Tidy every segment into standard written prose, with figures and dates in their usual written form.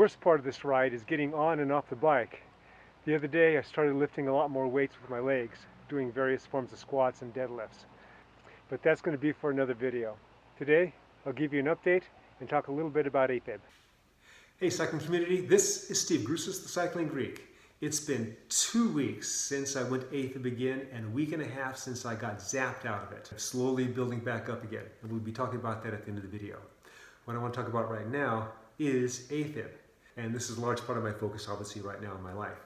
worst part of this ride is getting on and off the bike. The other day I started lifting a lot more weights with my legs, doing various forms of squats and deadlifts. But that's going to be for another video. Today I'll give you an update and talk a little bit about Afib. Hey cycling community, this is Steve Grusis, the Cycling Greek. It's been 2 weeks since I went Afib again and a week and a half since I got zapped out of it. I'm slowly building back up again, and we'll be talking about that at the end of the video. What I want to talk about right now is Afib, and this is a large part of my focus obviously right now in my life.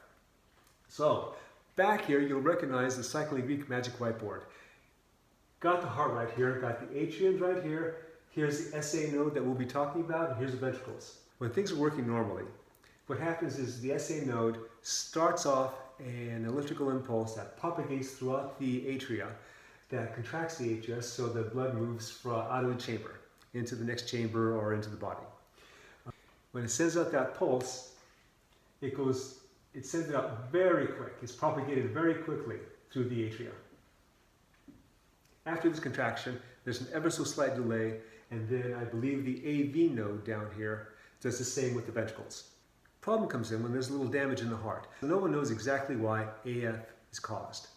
So back here you'll recognize the Cycling Greek magic whiteboard. Got the heart right here, got the atriums right here, here's the SA node that we'll be talking about, and here's the ventricles. When things are working normally, what happens is the SA node starts off an electrical impulse that propagates throughout the atria, that contracts the atria so the blood moves out of the chamber into the next chamber or into the body. When it sends out that pulse, it sends it out very quick. It's propagated very quickly through the atria. After this contraction, there's an ever so slight delay, and then I believe the AV node down here does the same with the ventricles. Problem comes in when there's a little damage in the heart. No one knows exactly why AF is caused.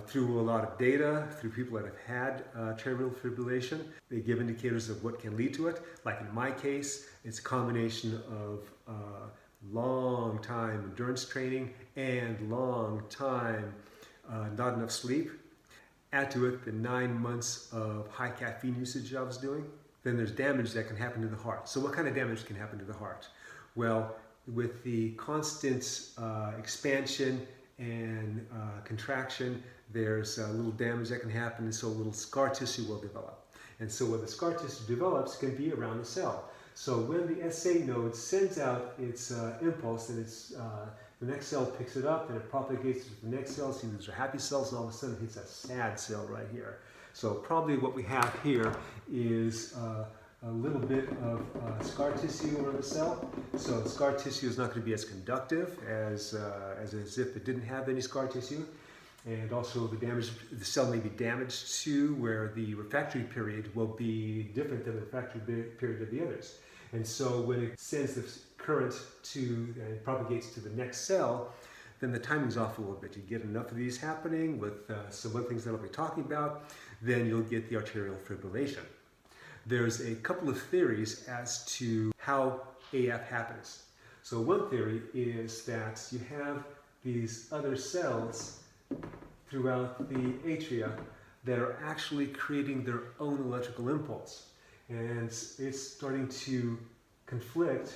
Through a lot of data, through people that have had atrial fibrillation, they give indicators of what can lead to it. Like in my case, it's a combination of long time endurance training and long time not enough sleep. Add to it the 9 months of high caffeine usage I was doing. Then there's damage that can happen to the heart. So what kind of damage can happen to the heart? Well, with the constant expansion and contraction, there's a little damage that can happen, and so a little scar tissue will develop. And so when the scar tissue develops, it can be around the cell. So when the SA node sends out its impulse, and the next cell picks it up, and it propagates to the next cell. See, these are happy cells, and all of a sudden it hits a sad cell right here. So probably what we have here is a little bit of scar tissue around the cell. So the scar tissue is not going to be as conductive as if it didn't have any scar tissue. And also the cell may be damaged too, where the refractory period will be different than the refractory period of the others. And so when it sends the current and propagates to the next cell, then the timing's off a little bit. You get enough of these happening with some other things that I'll be talking about, then you'll get the arterial fibrillation. There's a couple of theories as to how AF happens. So one theory is that you have these other cells throughout the atria that are actually creating their own electrical impulse. And it's starting to conflict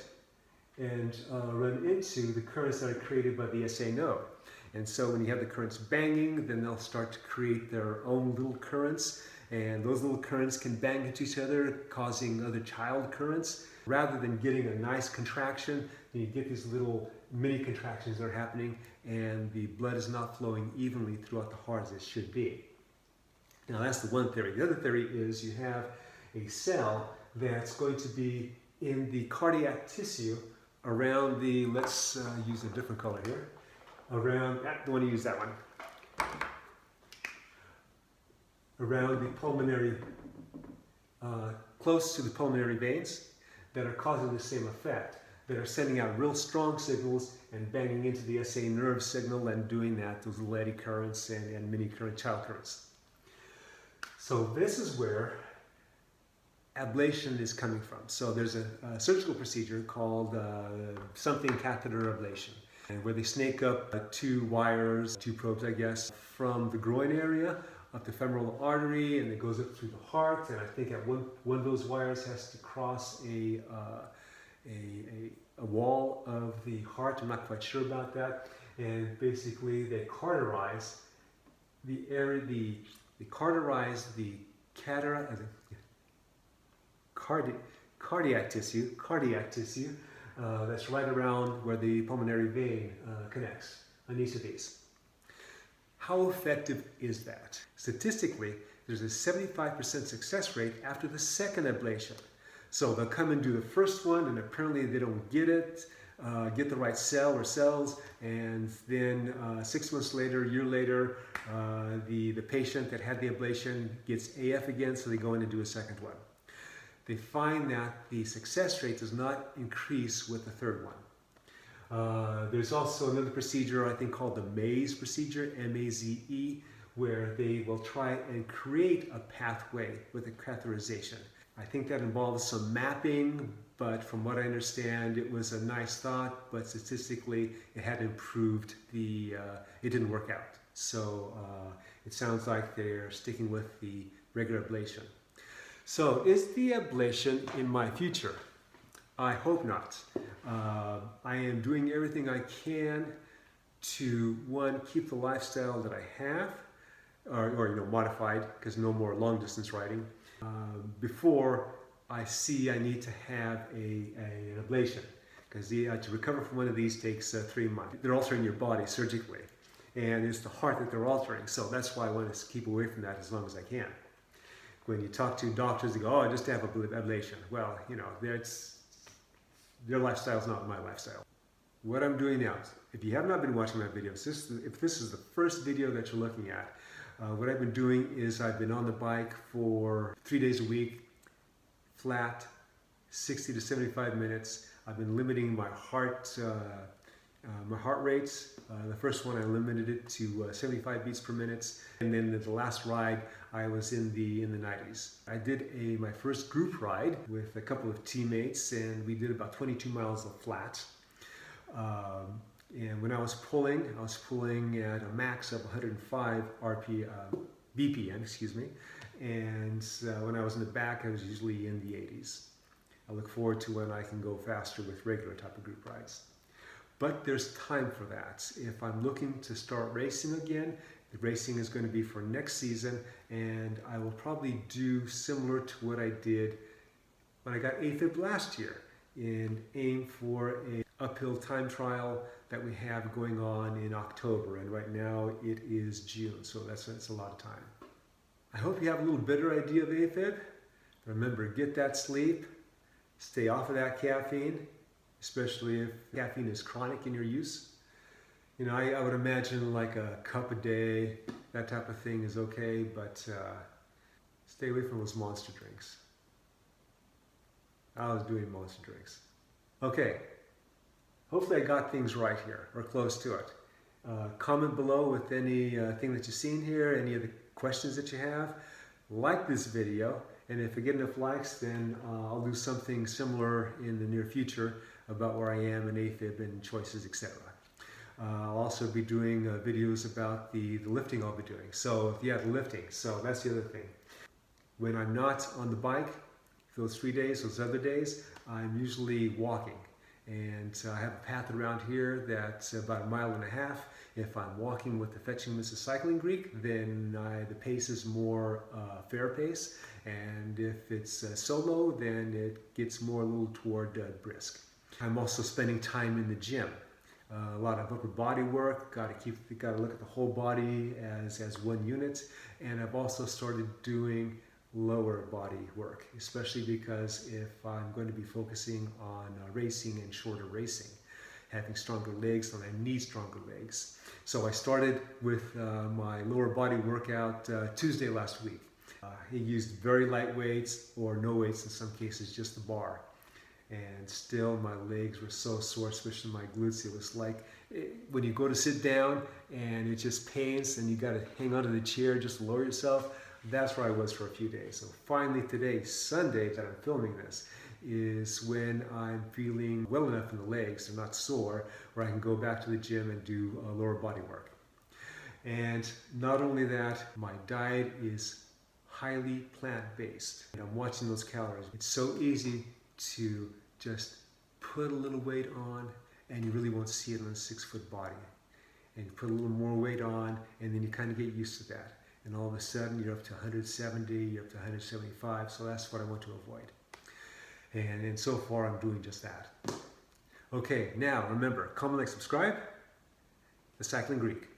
and run into the currents that are created by the SA node. And so when you have the currents banging, then they'll start to create their own little currents, and those little currents can bang into each other, causing other child currents. Rather than getting a nice contraction, you get these little mini contractions that are happening, and the blood is not flowing evenly throughout the heart as it should be. Now that's the one theory. The other theory is you have a cell that's going to be in the cardiac tissue around the, let's use a different color here, around, I don't want to use that one, around the pulmonary, close to the pulmonary veins that are causing the same effect, that are sending out real strong signals and banging into the SA nerve signal and doing that, those little eddy currents and mini current child currents. So this is where ablation is coming from. So there's a surgical procedure called something catheter ablation, where they snake up two wires, two probes I guess, from the groin area up the femoral artery, and it goes up through the heart, and I think at one of those wires has to cross a wall of the heart. I'm not quite sure about that. And basically they cauterize the area, they cauterize the cardiac tissue that's right around where the pulmonary vein connects on each of these. How effective is that? Statistically, there's a 75% success rate after the second ablation. So they'll come and do the first one, and apparently they don't get it, get the right cell or cells, and then 6 months later, a year later, the patient that had the ablation gets AF again, so they go in and do a second one. they find that the success rate does not increase with the third one. There's also another procedure I think called the MAZE procedure, M-A-Z-E, where they will try and create a pathway with a catheterization. I think that involves some mapping, but from what I understand, it was a nice thought, but statistically it had improved it didn't work out. So it sounds like they're sticking with the regular ablation. So is the ablation in my future? I hope not. I am doing everything I can to, one, keep the lifestyle that I have, or modified, because no more long distance riding, before I see I need to have an ablation, because to recover from one of these takes 3 months. They're altering your body surgically, and it's the heart that they're altering, so that's why I want to keep away from that as long as I can. When you talk to doctors, they go, oh, just to have ablation. Well, their lifestyle is not my lifestyle. What I'm doing now, if you have not been watching my videos, if this is the first video that you're looking at, what I've been doing is I've been on the bike for 3 days a week, flat, 60 to 75 minutes. I've been limiting my heart rates. The first one I limited it to 75 beats per minute, and then the last ride I was in the 90s. I did my first group ride with a couple of teammates, and we did about 22 miles of flat. And when I was pulling at a max of 105 BPM, excuse me. And when I was in the back, I was usually in the 80s. I look forward to when I can go faster with regular type of group rides. But there's time for that. If I'm looking to start racing again, the racing is going to be for next season, and I will probably do similar to what I did when I got Afib last year, and aim for a uphill time trial that we have going on in October, and right now it is June, so that's a lot of time. I hope you have a little better idea of Afib. Remember, get that sleep, stay off of that caffeine, especially if caffeine is chronic in your use. I would imagine like a cup a day, that type of thing is okay, but stay away from those monster drinks. I was doing monster drinks. Okay, hopefully I got things right here, or close to it. Comment below with any thing that you've seen here, any of the questions that you have. Like this video, and if I get enough likes, then I'll do something similar in the near future about where I am in Afib and choices, etc. I'll also be doing videos about the lifting I'll be doing. So, yeah, the lifting. So that's the other thing. When I'm not on the bike, those 3 days, those other days, I'm usually walking. And I have a path around here that's about 1.5 miles. If I'm walking with the Fetching Mrs. Cycling Greek, then the pace is more fair pace. And if it's solo, then it gets more a little toward brisk. I'm also spending time in the gym. A lot of upper body work, got to look at the whole body as one unit. And I've also started doing lower body work, especially because if I'm going to be focusing on racing and shorter racing, having stronger legs, then I need stronger legs. So I started with my lower body workout Tuesday last week. I used very light weights or no weights in some cases, just the bar. And still my legs were so sore, especially my glutes. It was like when you go to sit down and it just pains and you got to hang onto the chair just to lower yourself. That's where I was for a few days. So finally today, Sunday, that I'm filming this, is when I'm feeling well enough in the legs and not sore, where I can go back to the gym and do lower body work. And not only that, my diet is highly plant-based. And I'm watching those calories. It's so easy to just put a little weight on and you really won't see it on a 6-foot body. And you put a little more weight on and then you kind of get used to that. And all of a sudden you're up to 170, you're up to 175, so that's what I want to avoid. And so far I'm doing just that. Okay, now remember, comment, like, subscribe. The Cycling Greek.